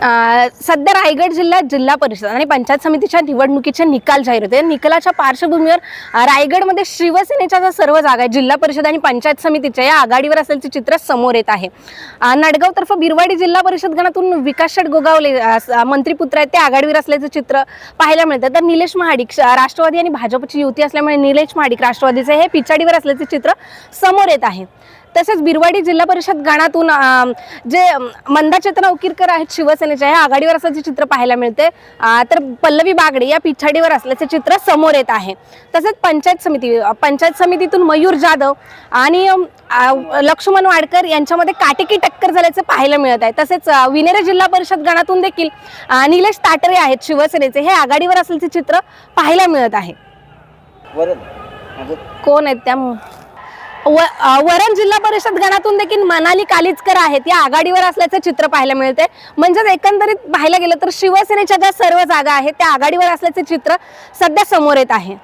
सध्या रायगड जिल्ह्यात जिल्हा परिषद आणि पंचायत समितीच्या निवडणुकीचे निकाल जाहीर होते. निकालाच्या पार्श्वभूमीवर रायगडमध्ये शिवसेनेच्या ज्या सर्व जागा आहेत जिल्हा परिषद आणि पंचायत समितीच्या या आघाडीवर असल्याचे चित्र समोर येत आहे. नाडगाव तर्फे बिरवाडी जिल्हा परिषद गणातून विकास शेठ गोगावले मंत्रीपुत्र आहेत ते आघाडीवर असल्याचे चित्र पाहायला मिळतं. तर निलेश महाडिक राष्ट्रवादी आणि भाजपची युती असल्यामुळे निलेश महाडिक राष्ट्रवादीचे हे पिछाडीवर असल्याचे चित्र समोर येत आहे. तसेच बिरवाडी जिल्हा परिषद गणातून जे मंदा चेतना उकीरकर आहेत शिवसेनेच्या हे आघाडीवर असल्याचे चित्र पाहायला मिळते. तर पल्लवी बागडे या पिछाडीवर असल्याचे चित्र समोर येत आहे. तसेच पंचायत समितीतून मयूर जाधव आणि लक्ष्मण वाडकर यांच्यामध्ये काटेकी टक्कर झाल्याचे पाहायला मिळत आहे. तसेच विनेरे जिल्हा परिषद गणातून देखील निलेश ताटरे आहेत शिवसेनेचे हे आघाडीवर असल्याचे चित्र पाहायला मिळत आहे. कोण आहेत त्या वरण जिल्हा परिषद गणातून देखील मनाली कालिचकर आहेत या आघाडीवर असल्याचे चित्र पाहायला मिळते. म्हणजे एकंदरीत पाहायला गेलं तर शिवसेनेच्या ज्या सर्व जागा आहेत त्या आघाडीवर असल्याचे चित्र सध्या समोर येत आहे.